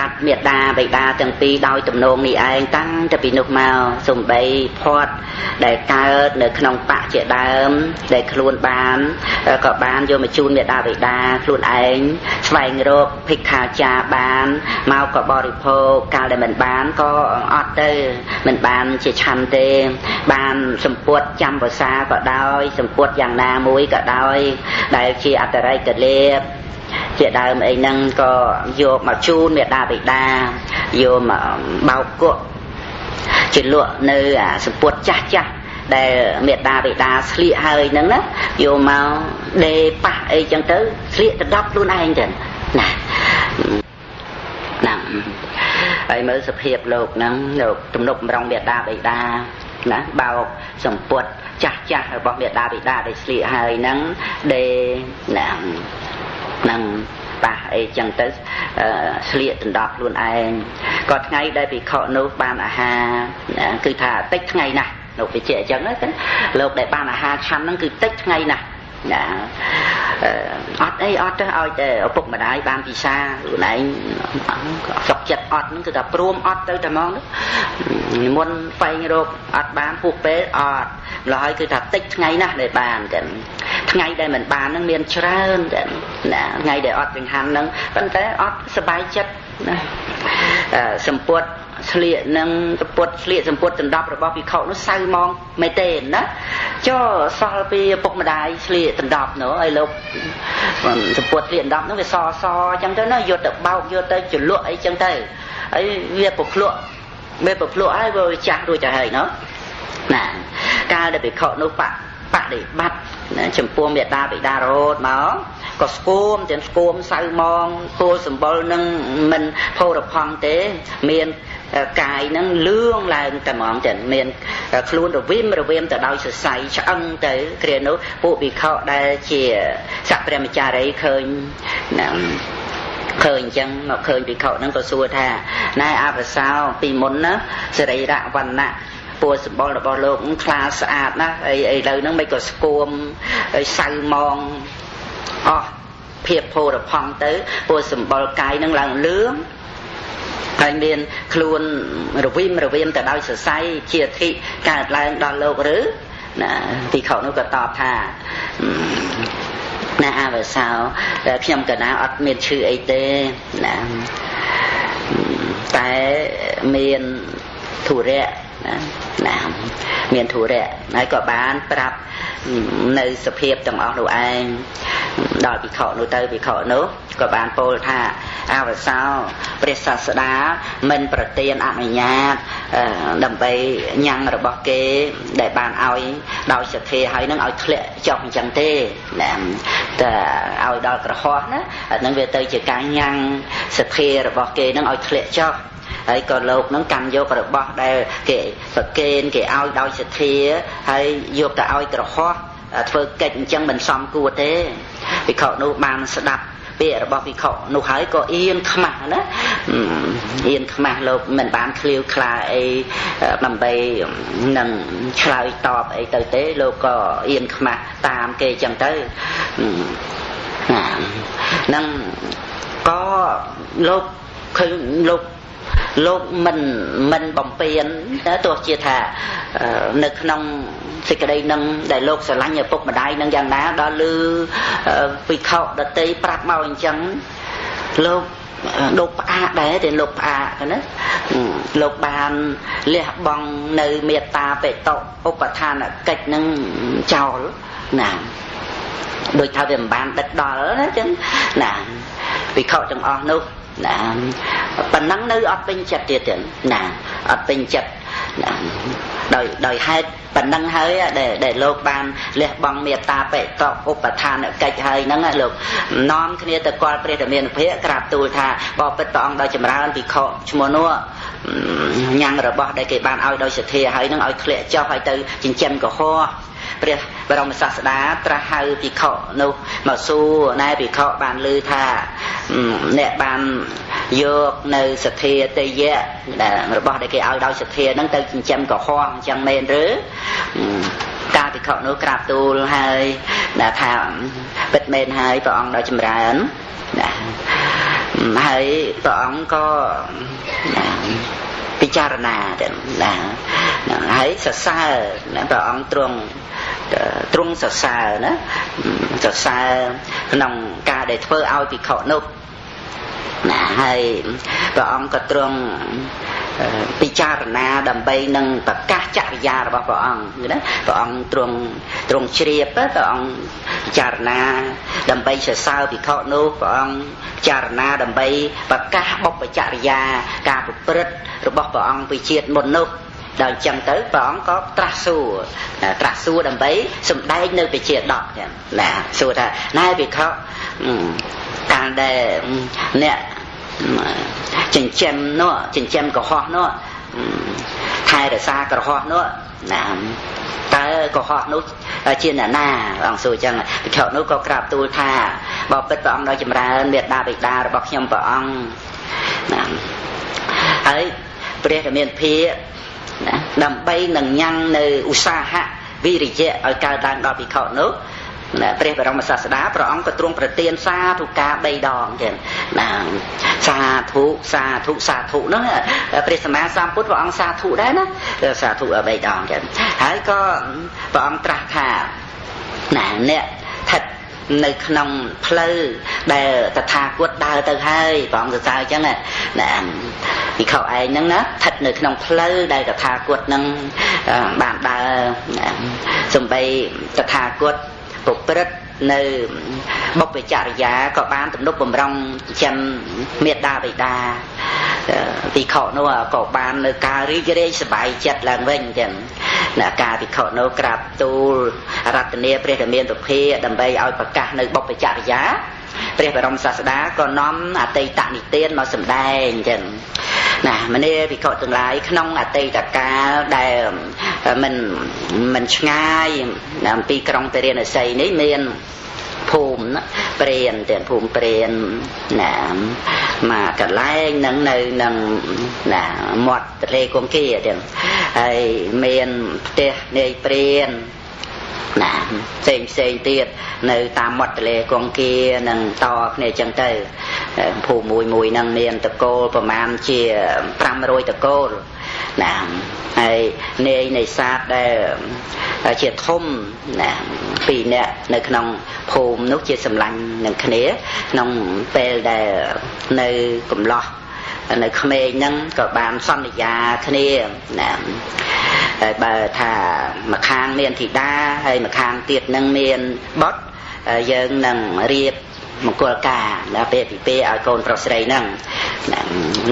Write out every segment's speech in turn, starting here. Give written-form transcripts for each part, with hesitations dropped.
Bạt miệt đà bày đà từng pi đôi tụm nôn đi ai tăng từ pi nước màu sùng bay phật để cao để khung bạ chế đam để khuôn bán có bán vô mà chun miệt đà bày đà khuôn anh vài người phịch khả cha bán mau có body po cao để mình bán có order mình bán chỉ chăn tê bán sầm puột chăm vào xa có đôi sầm puột dạng na muối có đôi đại chi ở đây cái liệp chế đam ấy năng có vô mà chun miệt đà bày đà vô mà bao cuộn chỉ lụa nơi sầm puột chát chát để miệt đà bày đà sli hơi nắng đó vô mà đề pa ấy chẳng tới sli tự đắp luôn anh chẳng nè nặng ấy mới sập hiệp lục nắng lục tụm nục rong miệt đà bày đà nè bao sầm puột chát chát bao miệt đà bày đà để sli hơi nắng để nặng năng bà ấy chẳng tới sliệt đọc luôn anh còn ngay đây bị khọ nấu ban ha cứ thả tích ngày này nấu bị trẻ chẳng ấy lộc để ban ha chăm nó cứ tích ngày này ọt ấy ọt ơi để phục mà đái ban visa này sọc chặt ọt nó cứ tập prom ọt tới tầm mong muốn phay rồi ọt ban phục bế ọt rồi cứ tập tích ngày nè để bàn cái ngày đây mình bàn nó miền trơn ngày để ọt mình hành nó vấn thế ọt sbài chất sầm puột sliệt nâng puột sliệt sầm puột từng đọc rồi bao bị khẩu nó say mong mấy tên đó cho so với phục mà đài sliệt từng đọc nữa ai lúc sầm puột sliệt đọc nó phải so chẳng tới nó vô tập bao vô tới chuyển lụa ấy chẳng tới ấy việc phục lụa ai rồi chặt rồi trả hơi nó nè ca để bị khẩu nó bạ để bắt chấm pua miệt đa bị đa rốt máu có scum trên scum say mong tua sầm bol nâng mình phô được phong tế miền cài nâng lương là tầm mỏng trên miền luôn được viêm từ đau sự say cho ân tới kia nó bộ bị khọ đây chỉ sắp ra mà cha đấy khơi chân mà khơi bị khọ nâng có xua tha nay à và sao vì muốn nó sẽ đầy đạ văn nạ bùa bò là bò lộn khá sạch ná ấy lời nó mấy có scum say mong phiệp phô được phong tới bùa sầm bò cái nó là lướng thành niên luôn rồi viêm từ đau sợ say chia thị cả lại đòn lộn rứ thì khẩu nó có tọp thà nè và sao khi nhầm cả nào ọt miền chữ ấy tê tại miền thủ rẹ miền thủ rẹ nói có bán prap nơi sập hiệp trong óc đồ anh đòi bị khổ nữa có bán pol tha và sao presa đá mìnhประเตียนអនុញ្ញាតដើម្បីញ៉ាំងរបស់គេដែលបានឲ្យដោយសទ្ធាហើយនឹងឲ្យធ្លាក់ចុះអញ្ចឹងទេតែឲ្យដល់ក្រហមណាហ្នឹងវាទៅជាការញ៉ាំងសទ្ធារបស់គេនឹងឲ្យធ្លាក់ចុះហើយក៏លោកនឹងកាន់យករបស់ដែលគេប្រគេនគេឲ្យដោយសទ្ធាហើយយកទៅឲ្យក្រហមធ្វើកិច្ចអញ្ចឹងមិនសមគួរទេវិខនោះបានស្ដាប់ពាក្យរបស់វិខនោះហើយក៏អៀនខ្មាស់ណាអៀនខ្មាស់លោកមិនបានឃ្លាវខ្លាអីដើម្បីនឹងឆ្លើយតបអីទៅទេលោកក៏អៀនខ្មាស់តាមគេអញ្ចឹងទៅនឹងក៏លោកឃើញលោកមិនបំពេញទោះជាថានៅក្នុងសេចក្តីនឹងដែលលោកស្រឡាញ់ឪពុកម្ដាយនឹងយ៉ាងណាដល់លឺវិខដតីប្រាប់មកអញ្ចឹងលោកផ្អាកដែរតែលោកផ្អាកណាលោកបានលះបង់នៅមេត្តាបេតុឧបឋានកិច្ចនឹងចោលណាដោយថាវាមិនបានដិតដល់ណាចឹងណាវិខទាំងអស់នោះណាប៉ុណ្ណឹងនៅអត់ពេញចិត្តទៀតណាអត់ពេញចិត្តដោយហេតុប៉ុណ្ណឹងហើយដែលលោកបានលះបង់មេត្តាបេតុឧបឋានកិច្ចហើយហ្នឹងលោកនាំគ្នាទៅគាល់ព្រះធម្មភិក្ខក្រាបទូលថាបបិទ្ធព្រះអង្គដ៏ចម្រើនភិក្ខុឈ្មោះនោះញ៉ាំងរបស់ដែលគេបានឲ្យដោយសទ្ធាហើយនឹងឲ្យធ្លាក់ចុះហើយទៅចិញ្ចឹមកុហកព្រះបរមសាស្តាត្រាស់ហៅភិក្ខុនោះមកសួរណែភិក្ខុបានឮថាអ្នកបានយកនៅសទ្ធាទេយៈរបស់ដែលគេឲ្យដោយសទ្ធាហ្នឹងទៅចិញ្ចឹមកុហកអញ្ចឹងមែនឬការភិក្ខុនោះក្រាបទូលហើយថាពិតមែនហើយព្រះអង្គដ៏ចម្រើន ហើយព្រះអង្គក៏ពិចារណាណាហើយសរសើរព្រះអង្គទ្រង់សរសើរណាសរសើរក្នុងការដែលធ្វើឲ្យភិក្ខុនោះណាហើយព្រះអង្គក៏ទ្រង់ពិចារណាដើម្បីនឹងប្រកាសចរិយារបស់ព្រះអង្គណាព្រះអង្គទ្រង់ជ្រាបព្រះអង្គពិចារណាដើម្បីសរសើរភិក្ខុនោះព្រះអង្គពិចារណាដើម្បីប្រកាសបុព្វចរិយាការប្រព្រឹត្តរបស់ព្រះអង្គពីជាតិមុននោះដល់អញ្ចឹងទៅព្រះអង្គក៏ត្រាស់សួរដើម្បីសម្ដែងនៅវិជាដកចឹងណាសួរថាណែភិក្ខុកាលដែលអ្នកចិញ្ចឹមកុហកនោះថែរក្សាកុហកនោះណាតើកុហកនោះជាអ្នកណាអង្គសួរចឹងភិក្ខុនោះក៏ក្រាបទូលថាបបិទ្ធព្រះអង្គដ៏ចម្រើនមេត្តាបិតារបស់ខ្ញុំព្រះអង្គណាហើយព្រះរាមាភិណាដើម្បីនឹងញ៉ាំងនៅឧស្សាហៈវិរិយៈឲ្យកើតឡើងដល់ភិក្ខុនោះព្រះបរមសាស្តាព្រះអង្គក៏ទ្រង់ប្រទានសាធុការ3ដងចឹងណាសាធុហ្នឹងព្រះសម្មាសម្ពុទ្ធព្រះអង្គសាធុដែរណាសាធុ3ដងចឹងហើយក៏ព្រះអង្គត្រាស់ថាណាអ្នកស្ថិតនៅក្នុងផ្លូវដែលតថាគតដើរទៅហើយព្រះអង្គសរសើរអញ្ចឹងណាភិក្ខុឯងហ្នឹងណាស្ថិតនៅក្នុងផ្លូវដែលតថាគតហ្នឹងបានដើរសំបីតថាគតប្រព្រឹត្តនៅបុព្វចរិយាក៏បានទំនុកបំរុងចិញ្ចឹមមេត្តាបិតាភិក្ខុនោះក៏បាននៅការរីករាយសប្បាយចិត្តឡើងវិញចឹងណាការភិក្ខុនោះក្រាបទូលរតនាព្រះរាមាភិដើម្បីឲ្យប្រកាសនៅបុព្វចរិយាព្រះបរមសាស្តាក៏នាំអតីតនិទានមកសម្ដែងចឹងណាមនីភិក្ខុទាំងឡាយក្នុងអតីតកាលដែលមិនឆ្ងាយអំពីក្រុងពារាណសីនេះមានភូមិព្រានទាំងភូមិព្រានណាមកកន្លែងនឹងនៅនឹងណាមាត់ទន្លេគង្គាទាំងហើយមានផ្ទះនាយព្រានណាផ្សេងទៀតនៅតាមមាត់ទន្លេគង្គានឹងតគ្នាចឹងទៅភូមិមួយហ្នឹងមានតកូលប្រមាណជា500តកូលណាហើយនាយនេសាទដែលជាធំណា2នាក់នៅក្នុងភូមិនោះជាសម្លាញ់នឹងគ្នាក្នុងពេលដែលនៅកំឡោះនៅក្មេងហ្នឹងក៏បានសន្យាគ្នាណាហើយបើថាម្ខាងមានធីតាហើយម្ខាងទៀតនឹងមានបុត្រយើងនឹងរៀបមង្គលការដល់ពេលពីពេលឲ្យកូនប្រុសស្រីហ្នឹង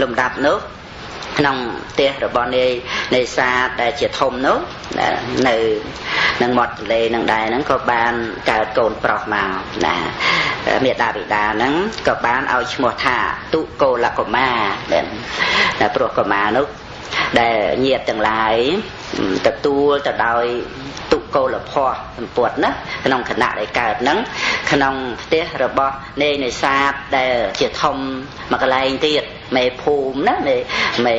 លំដាប់នោះក្នុងផ្ទះរបស់នេសាទដែលជាធំនោះនៅនឹងមាត់ទន្លេនឹងដែរហ្នឹងក៏បានកើតកូនប្រុសមកណាមេត្តាបិតាហ្នឹងក៏បានឲ្យឈ្មោះថាទុកូលកុមារដែលព្រោះកុមារនោះដែលញាតិទាំងឡាយទទួលទៅដោយទុកូលភ័ព្វសម្ពុតណាក្នុងគណៈដែលកើតហ្នឹងក្នុងផ្ទះរបស់នេសាទដែលជាធំមួយកន្លែងទៀតមេភូមិណាមេ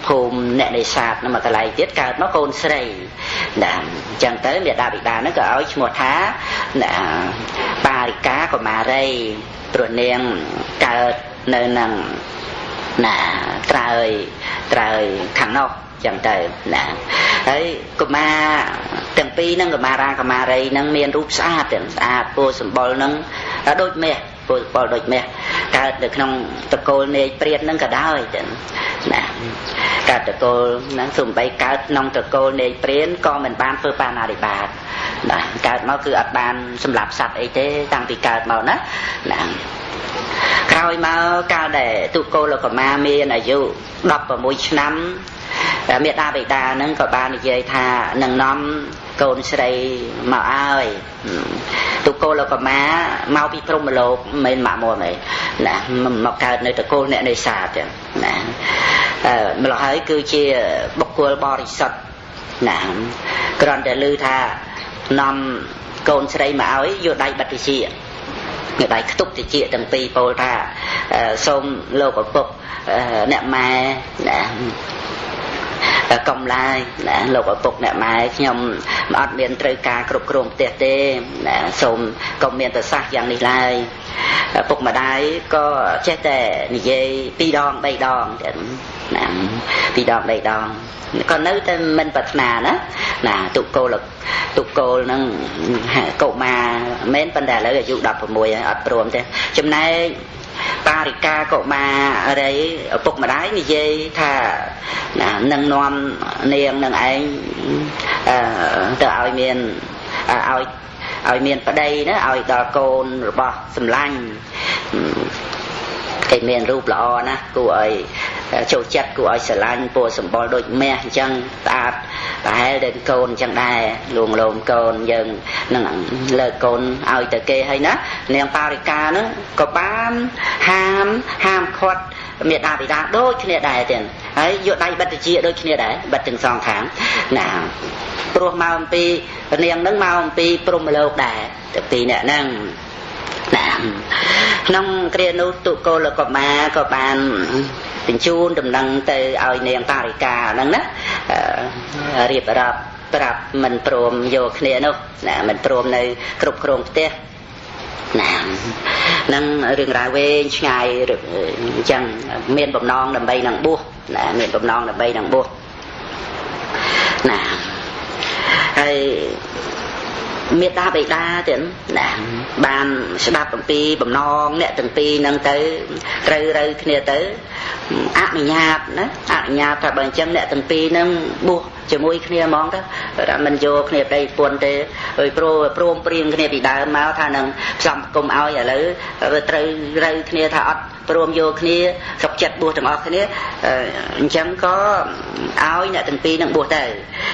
ភូមិអ្នកនេសាទនោះមួយកន្លែងទៀតកើតមកកូនស្រីណាអញ្ចឹងទៅមេដាបិតាហ្នឹងក៏ឲ្យឈ្មោះថាបារិកាកុមារីព្រោះនាងកើតនៅនឹងណាត្រើយខាងនោះចឹងទៅណាហើយកុមារទាំងពីរហ្នឹងកុមារាកុមារីហ្នឹងមានរូបស្អាតពណ៌សម្បុរហ្នឹងដូចមាសពណ៌សម្បុរដូចមាសកើតនៅក្នុងតកូលនេយព្រាតហ្នឹងក៏ដោយចឹងណាកើតតកូលហ្នឹងសំបីកើតក្នុងតកូលនេយព្រានក៏មិនបានធ្វើបាណាតិបាតណាកើតមកគឺអត់បានសម្លាប់សត្វអីទេតាំងពីកើតមកណាក្រោយមកកាលដែលទុកូលកុមារមានអាយុ16ឆ្នាំមេដាបិតាហ្នឹងក៏បាននិយាយថានឹងនាំកូនស្រីមកឲ្យទុកូលកុមារមកពីព្រហ្មលោកមិនម៉ាក់មួទេណាមកកើតនៅតកូលអ្នកនេសាទចឹងណាម្ល៉េះហើយគឺជាបុគ្គលបរិសុទ្ធណាគ្រាន់តែឮថានាំកូនស្រីមកឲ្យយកដៃបិទតិចយកដៃខ្ទប់តិចទាំងពីរពោលថាសូមលោកឪពុកអ្នកម៉ែណា កំឡាយណាលោកឪពុកអ្នកម៉ែខ្ញុំអត់មានត្រូវការគ្រប់គ្រងផ្ទះទេណាសូមកុំមានប្រសាសន៍យ៉ាងនេះឡើយពុកម្ដាយក៏ចេះតែនិយាយ2 ដង 3 ដងណា2 ដង 3 ដងក៏នៅតែមិនប្រាថ្នាណាទុគោលហ្នឹងកុមារមែនប៉ុន្តែឥឡូវអាយុ16ហើយអត់ព្រមទេចំណែកតារិកាកុមារីឪពុកម្ដាយនិយាយថាណានឹងនាំនាងនឹងឯងទៅឲ្យមានប្តីណាឲ្យដល់កូនរបស់សម្លាញ់គេមានរូបល្អណាស់គួរឲ្យចូលចិត្តគួរឲ្យស្រឡាញ់ពណ៌សម្បុរដូចមាសអញ្ចឹងស្អាតប្រហែលដូចកូនអញ្ចឹងដែរលួងលោមកូនយើងនឹងលើកកូនឲ្យទៅគេហើយណានាងបារិកាហ្នឹងក៏បានហាមខាត់មេដាបិតាដូចគ្នាដែរទៀតហើយយកដៃបិទជាដូចគ្នាដែរបិទទាំងសងខាងណាព្រោះមកអំពីនាងហ្នឹងមកអំពីព្រហ្មលោកដែរតែពីរអ្នកហ្នឹងណាក្នុងគ្រានោះទុគោលកុមារក៏បានបញ្ជូនដំណឹងទៅឲ្យនាងតារិកាហ្នឹងណារៀបរាប់ប្រាប់មិនព្រមយកគ្នានោះណាមិនព្រមនៅគ្រប់គ្រងផ្ទះណានឹងរឿងរ៉ាវវែងឆ្ងាយអញ្ចឹងមានបំណងដើម្បីនឹងបួសណាមានបំណងដើម្បីនឹងបួសណាហើយមេដាបិតាទៀតណាបានស្ដាប់អំពីបំណងអ្នកទាំងពីរហ្នឹងទៅត្រូវគ្នាទៅអនុញ្ញាតណាអនុញ្ញាតថាបើអញ្ចឹងអ្នកទាំងពីរហ្នឹងបួសជាមួយគ្នាហ្មងទៅតែមិនយកគ្នាប្តីប្រពន្ធទេហើយព្រមព្រៀងគ្នាពីដើមមកថានឹងផ្សំគុំឲ្យឥឡូវត្រូវគ្នាថាអត់ព្រមយកគ្នាសុខចិត្តបួសទាំងអស់គ្នាអញ្ចឹងក៏ឲ្យអ្នកទាំងពីរនឹងបួសទៅ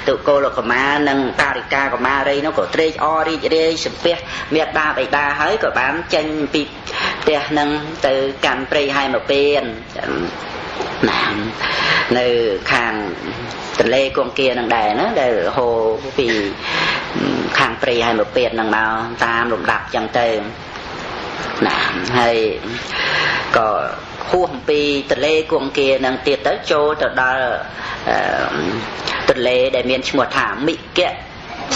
ទុគោលកុមារនិងតារិកាកុមារីនោះក៏ត្រេកអររីករាយសំពះមេដាបិតាហើយក៏បានចេញពីផ្ទះនឹងទៅកាន់ព្រៃហែមពៀនណានៅខាងទន្លេគង្គានឹងដែរណាដែលហូរពីខាងព្រៃហែមពៀននឹងមកតាមលំដាប់ចឹងទៅណាហើយក៏ហួសអំពីទន្លេគង្គានឹងទៀតទៅចូលទៅដល់ទន្លេដែលមានឈ្មោះថាមិគៈ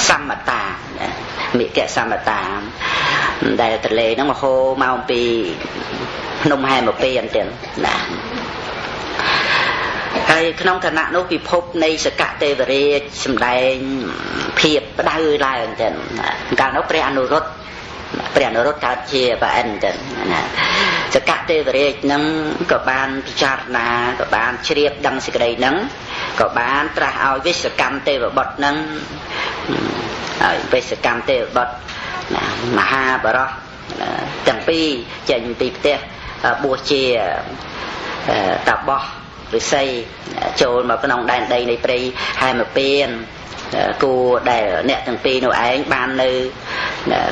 សមតាមិគៈសមតាដែលទន្លេហ្នឹងហូរមកអំពីភ្នំហែមពៀនទៀតណាហើយក្នុងគណៈនោះពិភពនៃសកទេវរាជសម្ដែងភាពផ្ដៅឡើងទៀតកាលនោះព្រះអនុរុទ្ធកើតជាប្រអិនទៅណាសកទេវរាជនឹងក៏បានពិចារណាក៏បានជ្រាបដឹងសេចក្តីនឹងក៏បានត្រាស់ឲ្យវិស្វកម្មទេវបុត្រនឹងឲ្យវិស្វកម្មទេវបុត្រណាមហាបរោះទាំងពីរចេញពីផ្ទះបួសជាតាបោះឫស្សីចូលមកក្នុងដែនដីនៃព្រៃហែមពៀនគួរដែលអ្នកទាំងពីរនោះឯងបាននៅ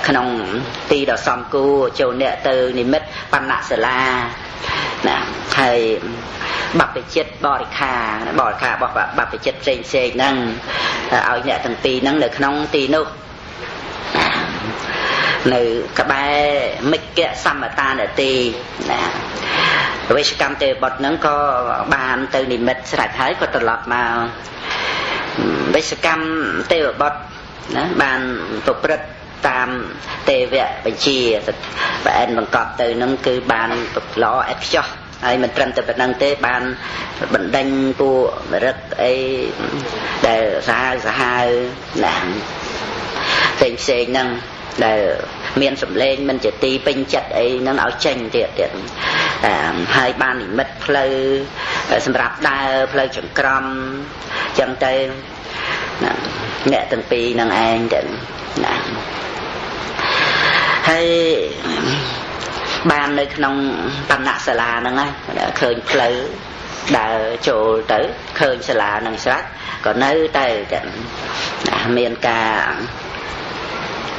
ក្នុងទីដ៏សំគួរចូលអ្នកទៅនិមិត្តបណ្ណសាលាណាហើយបព្វជិតបរិខារបស់បព្វជិតផ្សេងហ្នឹងឲ្យអ្នកទាំងពីរហ្នឹងនៅក្នុងទីនោះនៅក្បែរមិគៈសមតានទីណាវិស្វកម្មទេវបុត្រហ្នឹងក៏បានទៅនិមិត្តស្រេចហើយក៏ត្រឡប់មកវិស្វកម្មទេវបុត្រណាបានប្រព្រឹត្តតាមទេវៈបញ្ជាប្រអិនបង្កប់ទៅនឹងគឺបានល្អឥតខ្ចោះហើយមិនត្រឹមតែប៉ុណ្្នឹងទេបានបណ្ដេញពួករឹកអីដែលសាហាវណាផ្សេងហ្នឹងដែលមានសម្លេងមិនជាទីពេញចិត្តអីហ្នឹងឲ្យចេញទៀតហើយបាននិមិត្តផ្លូវសម្រាប់ដើរផ្លូវចង្ក្រមចឹងទៅអ្នកទាំងពីរនឹងឯងទៅណាហើយបាននៅក្នុងបណ្ណសាលាហ្នឹងឃើញផ្លូវដើរចូលទៅឃើញសាលាហ្នឹងស្រេចក៏នៅតែមានការ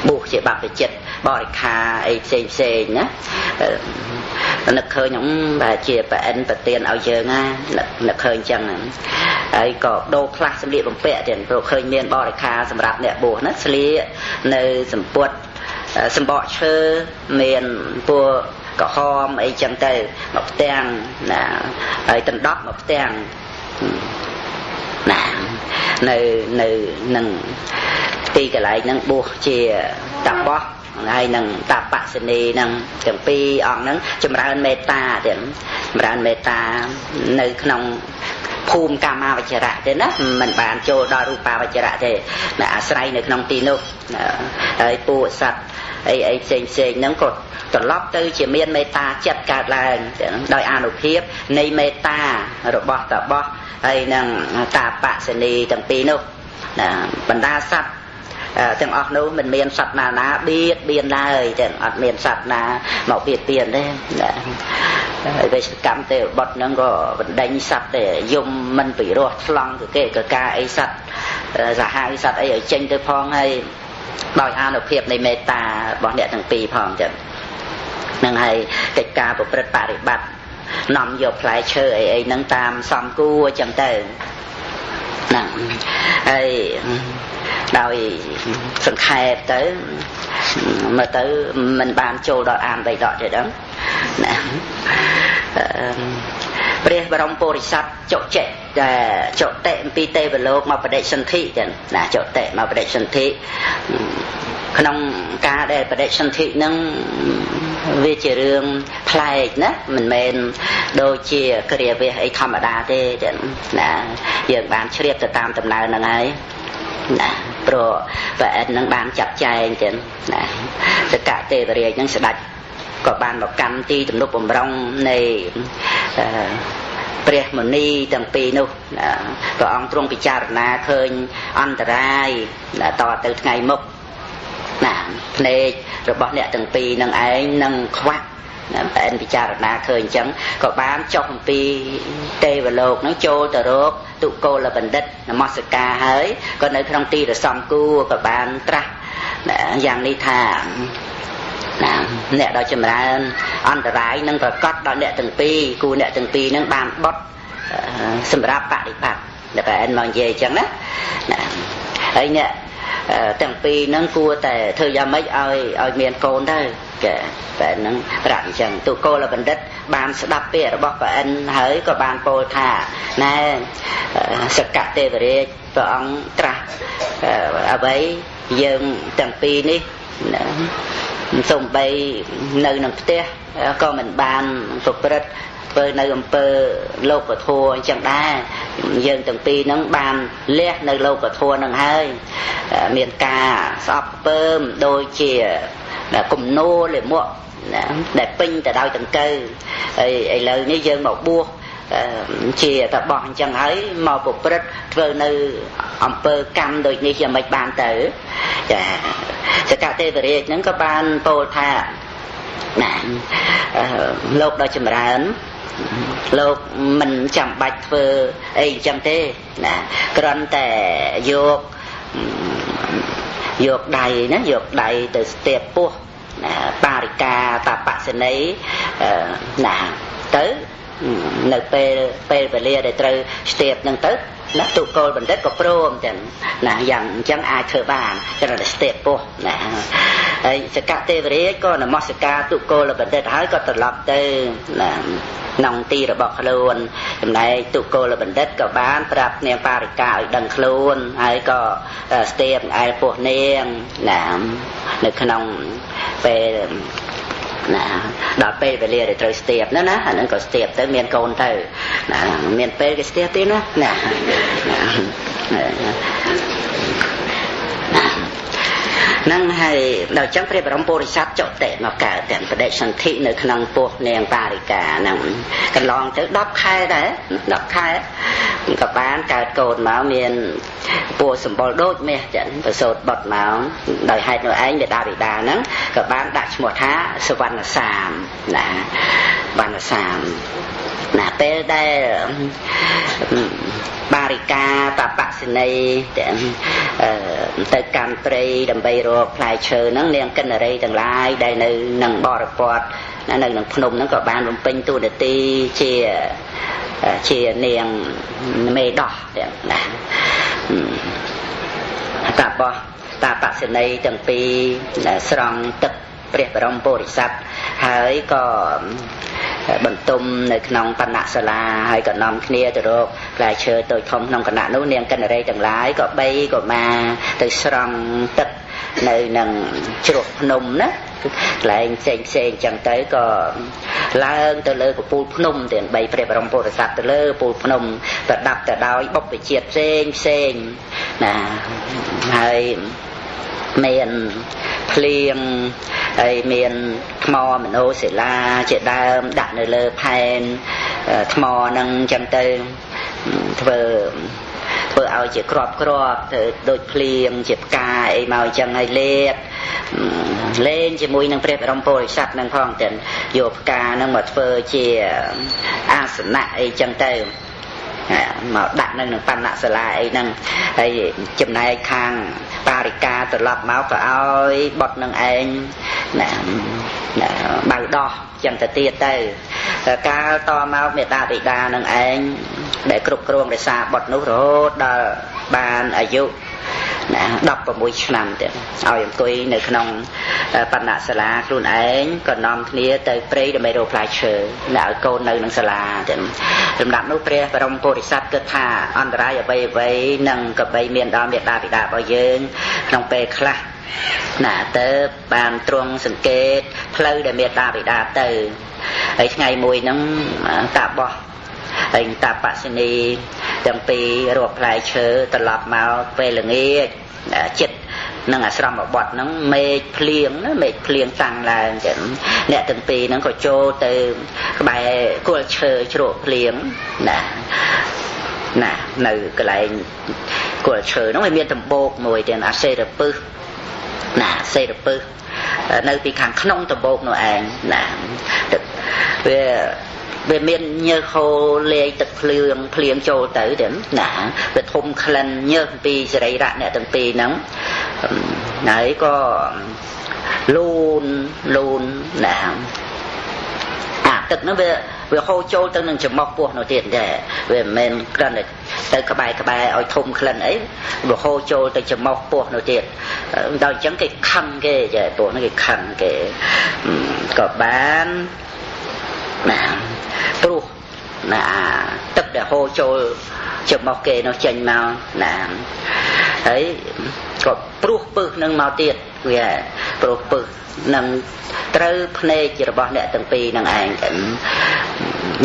បួសជាបព្វជិតបរិខាអីផ្សេងណានឹកឃើញហ្នឹងបែរជាប្រអិនប្រទានឲ្យយើងណានឹកឃើញចឹងហើយក៏ដូរខ្លះសម្លៀកបំពាក់ទៀតព្រោះឃើញមានបរិខាសម្រាប់អ្នកបួសណាស្លៀកនៅសម្ពុតសម្បកឈើមានពួរក្រហមអីចឹងទៅមកផ្ទាំងណាហើយដណ្ដប់មកផ្ទាំង ណានៅនឹងទីកន្លែងនឹងបួសជាតាបោះហើយនឹងតាបសិនីនឹងទាំងពីរអង្គហ្នឹងចម្រើនមេត្តាទៀតចម្រើនមេត្តានៅក្នុងភូមិកាមាវចរៈទេណាមិនបានចូលដល់រូបាវចរៈទេអាស្រ័យនៅក្នុងទីនោះហើយពួកសត្វអីផ្សេងហ្នឹងក៏ត្រឡប់ទៅជាមានមេត្តាចិត្តកើតឡើងដោយអានុភាពនៃមេត្តារបស់តាបោះហើយនឹងតាបសិនីទាំងពីរនោះបណ្ដាសត្វទាំងអស់នោះមិនមានសត្វណាបៀតបៀនឡើយទាំងអត់មានសត្វណាមកបៀតបៀនទេហើយវេសកម្មទេវបុត្រហ្នឹងក៏បណ្ដេញសត្វទេយំមិនពិរោះឆ្លងគេកកាអីសត្វសាហាវសត្វអីឲ្យចេញទៅផងហើយដោយអានុភាពនៃមេត្តារបស់អ្នកទាំងពីរផងចឹងនឹងហើយកិច្ចការប្រព្រឹត្តបរិបត្តិនាំយកផ្លែឈើអីហ្នឹងតាមសំគួរចឹងទៅហ្នឹងហើយដោយសង្ខេបទៅមើលទៅមិនបានចូលដល់អាន3ដកទេដឹងណាព្រះបរមពុរិស័ទចុចេដែលចុតិអំពីទេវលោកមកបដិសន្ធិចឹងណាចុតិមកបដិសន្ធិក្នុងការដែលបដិសន្ធិនឹងវាជារឿងប្លែកណាមិនមែនដូចជាគ្រាវាសអីធម្មតាទេចឹងណាយើងបានជ្រាបទៅតាមដំណើរហ្នឹងហើយណាព្រោះព្រះអិននឹងបានចាត់ចែងចឹងណាសកទេវរាជនឹងស្ដេចក៏បានមកកម្មទីទំនុកបំរុងនៃព្រះមុនីទាំងពីរនោះព្រះអង្គទ្រង់ពិចារណាឃើញអន្តរាយតទៅថ្ងៃមុខណាភ្នែករបស់អ្នកទាំងពីរនឹងឯងនឹងខ្វាក់តែពិចារណាឃើញអញ្ចឹងក៏បានចុះអំពីទេវលោកនឹងចូលទៅរកទុគលបណ្ឌិតនមស្ការហើយក៏នៅក្នុងទីរសំគួរក៏បានត្រាស់យ៉ាងនេះថាអ្នកដ៏ចម្រើនអន្តរាយនឹងប្រកាសដល់អ្នកទាំងពីរគូអ្នកទាំងពីរនឹងបានបត់សម្រាប់បដិបត្តិដែលប្រហែលមកនិយាយអញ្ចឹងណាហើយអ្នកទាំងពីរនឹងគួរតែធ្វើយ៉ាងម៉េចឲ្យមានកូនទៅគេតែនឹងប្រាប់អញ្ចឹងទុគលបណ្ឌិតបានស្ដាប់ពាក្យរបស់ព្រះអិនហើយក៏បានពោលថាណែសកទេវរាជព្រះអង្គត្រាស់អ្វីយើងទាំងពីរនេះសំបីនៅក្នុងផ្ទះក៏មិនបានប្រព្រឹត្តធ្វើនៅអំពើលោកធម៌អញ្ចឹងដែរយើងទាំងពីរហ្នឹងបានលះនៅលោកធម៌ហ្នឹងហើយមានការស្អប់ខ្ពើមដូចជាគំនោលិមួកដែលពេញទៅដោយតង្កូវហើយឥឡូវនេះយើងមកបួសជាតបោះអញ្ចឹងហើយមកប្រព្រឹត្តធ្វើនៅអំពើកម្មដូចនេះយ៉ាងម៉េចបានទៅចាសកទេវរាជហ្នឹងក៏បានពោលថាណាលោកដ៏ចម្រើនលោកមិនចាំបាច់ធ្វើអីអញ្ចឹងទេណាគ្រាន់តែយកដៃណាយកដៃទៅស្ទាបពោះណាបារិកាតាបសិនីណាទៅនៅពេលវេលាដែលត្រូវស្ទាបនឹងទៅណាទុគលបណ្ឌិតក៏ព្រមចឹងណាយ៉ាងអញ្ចឹងអាចធ្វើបានគ្រាន់តែស្ទាបពោះណាហើយសកទេវរាជក៏នមស្ការទុគលបណ្ឌិតហើយក៏ត្រឡប់ទៅណាក្នុងទីរបស់ខ្លួនចំណែកទុគលបណ្ឌិតក៏បានប្រាប់នាងបារិកាឲ្យដឹងខ្លួនហើយក៏ស្ទាបឯលពោះនាងណានៅក្នុងពេលណាដល់ពេលវេលាដែលត្រូវស្ទាបណាអាហ្នឹងក៏ស្ទាបទៅមានកូនទៅណាមានពេលគេស្ទាបទៀតណាហ្នឹងហើយដល់ចឹងព្រះបរមពុរិស័ទចុតិមកកើតទាំងបដិសន្ធិនៅក្នុងពោះនាងបារិកាហ្នឹងកន្លងទៅ10ខែដែរ10ខែក៏បានកើតកូនមកមានពោះសម្បុរដូចមាសចឹងប្រសូតបុត្រមកដោយហេតុនោះឯងមេដាបិតាហ្នឹងក៏បានដាក់ឈ្មោះថាសវណ្ណសាមណាវណ្ណសាមណាពេលដែលបារិកាតបសិនីទៅកម្មព្រៃដើម្បីរកផ្លែឈើហ្នឹងនាងកិនរីទាំងឡាយដែលនៅនឹងបរិពតនៅក្នុងភ្នំហ្នឹងក៏បានបំពេញតួនាទីជានាងមេដោះទាំងណាតាបសិនីទាំងពីរស្រង់ទឹកព្រះបរមពុរិស័ទហើយក៏ បន្ទុំនៅក្នុងបណ្ណសាលាហើយក៏នាំគ្នាទៅរកផ្លែឈើតូចធំក្នុងគណៈនោះនាងកិនរីទាំងឡាយក៏បីក៏មកទៅស្រង់ទឹកនៅនឹងជ្រោះភ្នំណាកន្លែងផ្សេងចឹងទៅក៏ឡើងទៅលើកពូលភ្នំទាំងបីព្រះបរមពុទ្ធសាសនាទៅលើពូលភ្នំប្រដាប់ទៅដោយបុព្វជាតិផ្សេងណាហើយមានភ្លៀងហើយមានថ្មមនោសិលាជាដើមដាក់នៅលើផែនថ្មហ្នឹងចឹងទៅធ្វើឲ្យជាក្របទៅដូចភ្លៀងជាផ្កាអីមកចឹងហើយលេងជាមួយនឹងព្រះបរមពុទ្ធសាសនានឹងផងទាំងយកផ្កាហ្នឹងមកធ្វើជាអាសនៈអីចឹងទៅមកដាក់នៅក្នុងបណ្ណសាលាអីហ្នឹងហើយចំណែកខាងបារិកាត្រឡប់មកក៏ឲ្យបុតនឹងឯងបើដោះចឹងទៅទៀតទៅកាលតមកមេតាបិតានឹងឯងដែលគ្រប់គ្រងរក្សាបុតនោះរហូតដល់បានអាយុ16ឆ្នាំទៀតឲ្យអង្គុយនៅក្នុងបណ្ណសាលាខ្លួនឯងក៏នាំគ្នាទៅព្រៃដើម្បីរកផ្លែឈើឲ្យកូននៅក្នុងសាលាទៀតលំដាប់នោះព្រះបរមពុរិស័ទគិតថាអន្តរាយអ្វីនឹងក៏បីមានដល់មេតាបិតារបស់យើងក្នុងពេលខ្លះទៅបានទ្រង់សង្កេតផ្លូវដែលមេតាបិតាទៅហើយថ្ងៃមួយហ្នឹងតាបោះហើយតាបសិនីទាំងពីររកផ្លែឈើត្រឡប់មកពេលល្ងាចចិត្តនឹងអាស្រមបត់ហ្នឹងមេឃភ្លៀងតាំងឡើងចឹងអ្នកទាំងពីរហ្នឹងក៏ចូលទៅក្បែរគល់ឈើជ្រក់ភ្លៀងនៅកន្លែងគល់ឈើហ្នឹងវាមានដំបូកមួយទៀតអាសេរពឹសសេរពឹសនៅពីខាងក្នុងដំបូកនោះឯងវាមានញើសហូរលាយទឹកភ្លៀងចូលទៅទៀតវាធំក្លិនញើសពីសរីរៈអ្នកទាំងពីរហ្នឹងហើយក៏លូនទឹកហ្នឹងវាហូរចូលទៅនឹងច្រមុះពោះនោះទៀតដែរវាមិនមែនគ្រាន់តែទៅក្បែរឲ្យធំក្លិនអីវាហូរចូលទៅច្រមុះពោះនោះទៀតដល់អញ្ចឹងគេខឹងគេចាពួកហ្នឹងគេខឹងគេក៏បានព្រោះទឹកដែលហូរចូលច្រមុះគេនោះចេញមកហើយក៏ព្រោះពឹសនឹងមកទៀតវាព្រោះពឹសនឹងត្រូវភ្នែករបស់អ្នកទាំងពីរនឹងឯង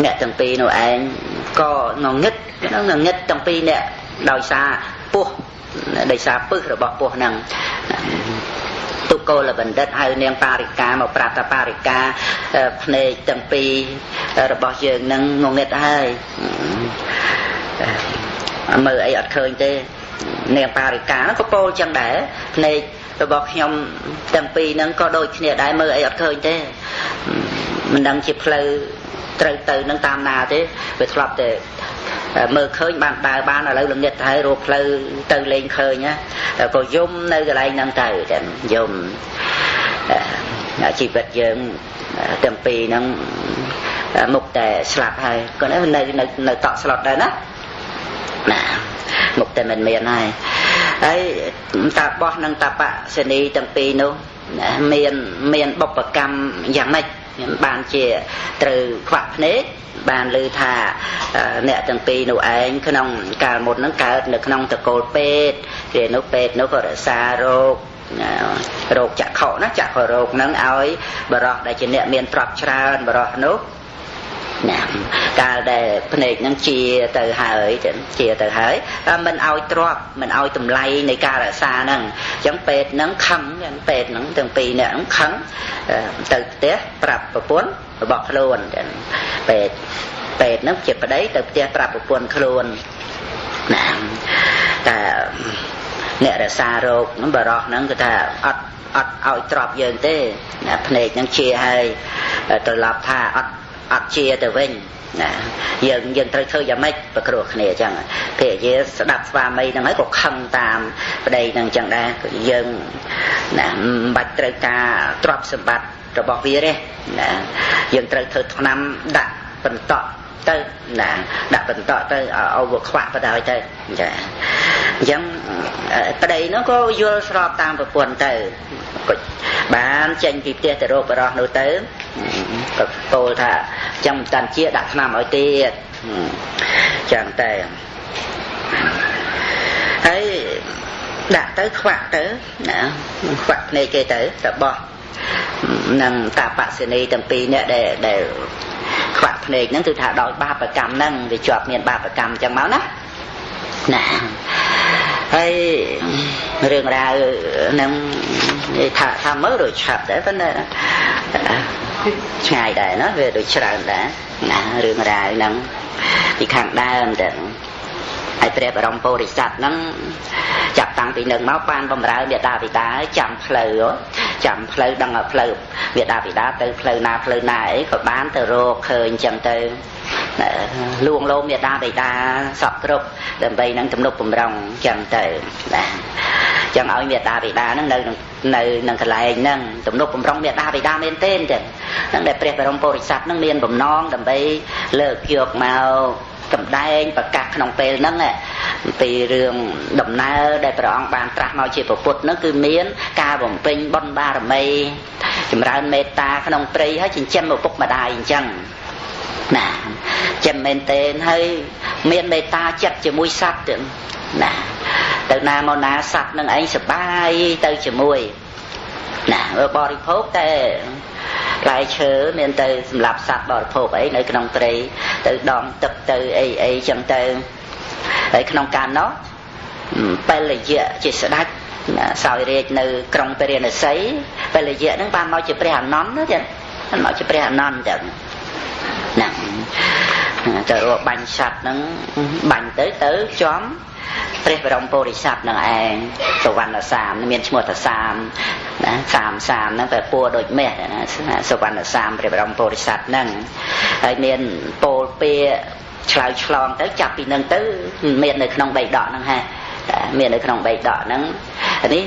អ្នកទាំងពីរនោះឯងក៏ងងឹតទាំងពីរអ្នកដោយសារពស់ពឹសរបស់ពស់ហ្នឹងទុគលបណ្ឌិតហៅនាងបារិកាមកប្រាប់ថាបារិកាភ្នែកទាំងពីររបស់យើងនឹងងងឹតហើយមើលអីអត់ឃើញទេនាងបារិកាក៏ពោលចឹងដែរភ្នែករបស់ខ្ញុំទាំងពីរហ្នឹងក៏ដូចគ្នាដែរមើលអីអត់ឃើញទេមិនដឹងជាផ្លូវត្រូវទៅនឹងតាមណាទេវាធ្លាប់តែមើលឃើញបានដើរបានឥឡូវល្ងឹតហើយរកផ្លូវទៅលេងឃើញក៏យំនៅកន្លែងហ្នឹងទៅយំជីវិតយើងទាំងពីរហ្នឹងមុខតែស្លាប់ហើយក៏នៅតក់ស្លុតដែរណាមុខតែមិនមានហើយតាបោះនិងតាបសិនីទាំងពីរនោះមានបុព្វកម្មយ៉ាងម៉េចបានជាត្រូវខ្វាក់ភ្នែកបានឮថាអ្នកទាំងពីរនោះឯងក្នុងកាលមុនហ្នឹងកើតនៅក្នុងតកូលពេទ្យគេនោះពេទ្យនោះក៏រក្សារោគចក្ខុចក្ខុរោគហ្នឹងឲ្យបរោះដែលជាអ្នកមានទ្រព្យច្រើនបរោះនោះកាលដែលភ្នែកហ្នឹងជាទៅហើយមិនឲ្យទ្របមិនឲ្យតម្លៃនៃការរក្សាហ្នឹងអញ្ចឹងពេទ្យហ្នឹងខឹងពេទ្យហ្នឹងទាំងពីរនាក់ហ្នឹងខឹងទៅផ្ទះប្រាប់ប្រពន្ធរបស់ខ្លួនពេទ្យហ្នឹងជាប្តីទៅផ្ទះប្រាប់ប្រពន្ធខ្លួនតែអ្នករក្សារោគហ្នឹងបរោះហ្នឹងគឺថាអត់ឲ្យទ្របយើងទេភ្នែកហ្នឹងជាហើយត្រឡប់ថាអត់ជាទៅវិញយើងត្រូវធ្វើយ៉ាងម៉េចប្រគ្រោះគ្នាអញ្ចឹងភរិយាស្ដាប់ស្វាមីហ្នឹងហើយក៏ខឹងតាមប្តីហ្នឹងអញ្ចឹងដែរយើងមិនបាច់ត្រូវការទ្រព្យសម្បត្តិរបស់វាទេយើងត្រូវធ្វើថ្នាំដាក់បន្តទៅដាក់បន្តទៅឲ្យវាខ្វាក់បណ្ដោយទៅចាអញ្ចឹងប្តីនោះក៏យល់ស្របតាមប្រពន្ធទៅក៏បានចេញពីផ្ទះទៅរកបរោះនោះទៅ ก็โตថាចាំតាន់ជាដាក់ថ្នាំឲ្យទៀតចឹងតែហើយដាក់ទៅខ្វាក់ទៅណាខ្វាក់ភ្នែកគេទៅរបស់នឹងតាបសិនីទាំងពីរនេះដែលខ្វាក់ភ្នែកហ្នឹងគឺថាដោយបាបកម្មហ្នឹងវាជាប់មានបាបកម្មចឹងមកណាហើយរឿងរ៉ាវហ្នឹងថាមើលដូចឆាប់ដែរប៉ុន្តែឆ្ងាយដែរណាវាដូចច្រើនដែរណារឿងរ៉ាវហ្នឹងពីខាងដើមទៅហើយព្រះបរមពុរិស័ទហ្នឹងចាប់តាំងពីនឹងមកបានបំរើមេដាបិតាចាំផ្លូវដឹងផ្លូវមេដាបិតាទៅផ្លូវណាអីក៏បានទៅរកឃើញចឹងទៅលួងលោមមេដាបិតាសពគ្រប់ដើម្បីនឹងទំនុកបំរុងចឹងទៅណាចឹងឲ្យមេដាបិតាហ្នឹងនៅនឹងកន្លែងហ្នឹងទំនុកបំរុងមេដាបិតាមែនទេចឹងហ្នឹងដែលព្រះបរមពុរិស័ទហ្នឹងមានបំណងដើម្បីលើកយកមកសម្ដែងប្រកាសក្នុងពេលហ្នឹងពីរឿងដំណើរដែលព្រះអង្គបានត្រាស់មកជាពុទ្ធហ្នឹងគឺមានការបំពេញបុណ្យបារមីចម្រើនមេត្តាក្នុងព្រៃហើយចិញ្ចឹមឪពុកម្ដាយអញ្ចឹងណាចាំមែនទេហើយមានមេត្តាចិត្តជាមួយសត្វទៀតណាទៅណាមកណាសត្វនឹងឯងសប្បាយទៅជាមួយណាបរិភោគតែផ្លែឈើមានទៅសម្រាប់សត្វបរិភោគអីនៅក្នុងព្រៃទៅដងទឹកទៅអីចឹងទៅហើយក្នុងកាលនោះពលយៈជាស្ដេចសោយរាជនៅក្រុងពរាណសីពលយៈហ្នឹងបានមកជាព្រះអនន្តទេបានមកជាព្រះអនន្តចឹងណាទៅរកបាញ់សត្វហ្នឹងបាញ់ទៅចំព្រះបរមពុរិស័ទនឹងឯងសវណ្ណសាមមានឈ្មោះថាសាមណាសាមហ្នឹងតែពួរដូចមេះណាសវណ្ណសាមព្រះបរមពុរិស័ទហ្នឹងហើយមានពោលពាឆ្លើយឆ្លងទៅចាប់ពីនឹងទៅមាននៅក្នុងបៃដកហ្នឹងហ่าមាននៅក្នុងបៃដកហ្នឹងនេះ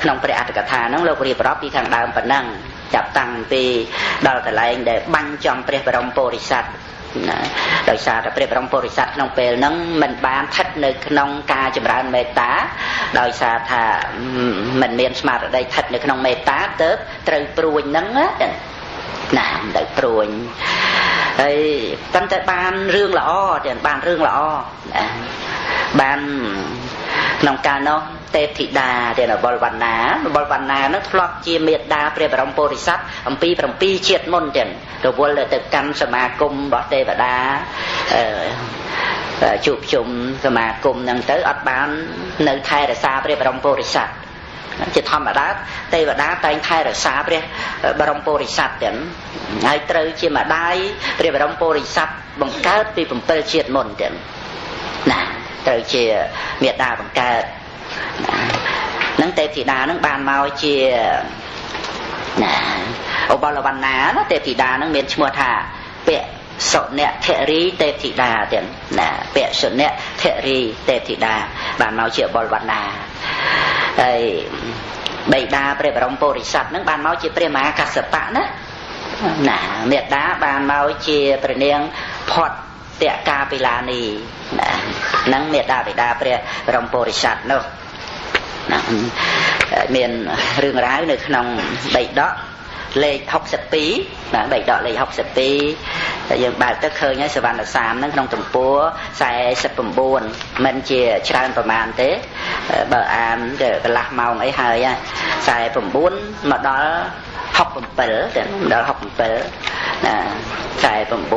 ក្នុងព្រះអត្ថកថាហ្នឹងលោករៀបរាប់ពីខាងដើមប៉ុណ្ណឹងចាប់តាំងពីដល់កន្លែងដែលបាញ់ចំព្រះបរមពុរិស័ទណាដោយសារតែព្រះបរមពុរិស័ទក្នុងពេលហ្នឹងមិនបានស្ថិតនៅក្នុងការចម្រើនមេត្តាដោយសារថាមិនមានស្មារតីស្ថិតនៅក្នុងមេត្តាទើបត្រូវព្រួញហ្នឹងណាទៅព្រួញហើយប៉ុន្តែបានរឿងល្អទៀតបានរឿងល្អបានក្នុងកាលនោះទេពធីតាទេបលវណ្ណានោះធ្លាប់ជាមេត្តាព្រះបរមពុរិស័ទអំពី7ជាតិមុនទៀតរវល់ទៅកម្មសមាគមរបស់ទេវតាជួបជុំសមាគមហ្នឹងទៅអត់បាននៅថែរក្សាព្រះបរមពុរិស័ទជាធម្មតាទេវតាតែងថែរក្សាព្រះបរមពុរិស័ទទៀតហើយត្រូវជាម្ដាយព្រះបរមពុរិស័ទបង្កើតពី7ជាតិមុនទៀតណាត្រូវជាមេត្តាបង្កើតហ្នឹងទេពធីតាហ្នឹងបានមកជាណាឧបលវណ្ណាណាទេពធីតាហ្នឹងមានឈ្មោះថាពសុនៈធរីទេពធីតាទៀតណាពសុនៈធរីទេពធីតាបានមកជាឧបលវណ្ណាហើយបិតាព្រះបរមពុរិស័ទហ្នឹងបានមកជាព្រះមហាកស្សបៈណាមេត្តាបានមកជាព្រះនាងផតតកាពិឡានីណាហ្នឹងមេត្តាបិតាព្រះបរមពុរិស័ទនោះមានរឿងរ៉ាវនៅក្នុងបៃដកលេខ62ណាបៃដកលេខ62តែយើងបើកទៅឃើញហើយសវណ្ណសាមហ្នឹងក្នុងទំព័រ49មិនជាច្រើនប្រមាណទេបើអានទៅកន្លះម៉ោងអីហើយ49មកដល់67ទៅដល់67ណា49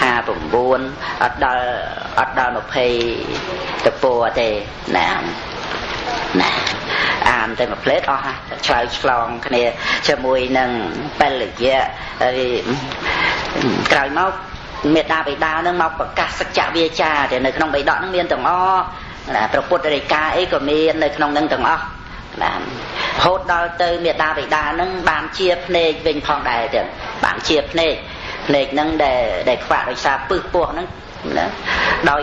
59អត់ដល់20ទំព័រទេណាអានតែមួយផ្លេតអស់ហើយឆ្លើយឆ្លងគ្នាជាមួយនឹងពលយៈហើយក្រោយមកមេត្តាបិតានឹងមកប្រកាសសច្ចវាចាតែនៅក្នុងបៃដកនឹងមានទាំងអស់ណាព្រះពុទ្ធរិកាអីក៏មាននៅក្នុងនឹងទាំងអស់ណារហូតដល់ទៅមេត្តាបិតានឹងបានជាភ្នែកវិញផងដែរទៀតបានជាភ្នែកនឹងដែលខ្វាក់ដោយសារពឹសពោះហ្នឹងណាដោ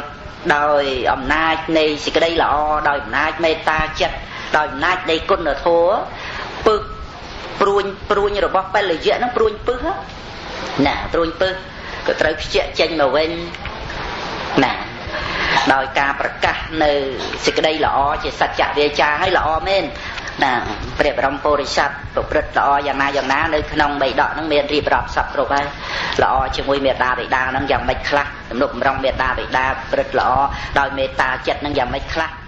យអំណាចនៃសេចក្តីល្អដោយអំណាចមេត្តាចិត្តដោយអំណាចនៃគុណធម៌ពឹសព្រួញរបស់ពលយៈហ្នឹងព្រួញពឹសណាព្រួញពឹសក៏ត្រូវខ្ជាក់ចេញមកវិញណាដោយការប្រកាសនៅសេចក្តីល្អជាសច្ចវាចាឲ្យល្អមែន ណាព្រះបរមពុរិស័ទប្រព្រឹត្តល្អយ៉ាងណានៅក្នុង3ដកហ្នឹងមានរៀបរាប់សពគ្រប់ហើយល្អជាមួយមេត្តាបិតាហ្នឹងយ៉ាងម៉េចខ្លះទំនុកបំរុងមេត្តាបិតាប្រព្រឹត្តល្អដោយមេត្តាចិត្តហ្នឹងយ៉ាងម៉េចខ្លះ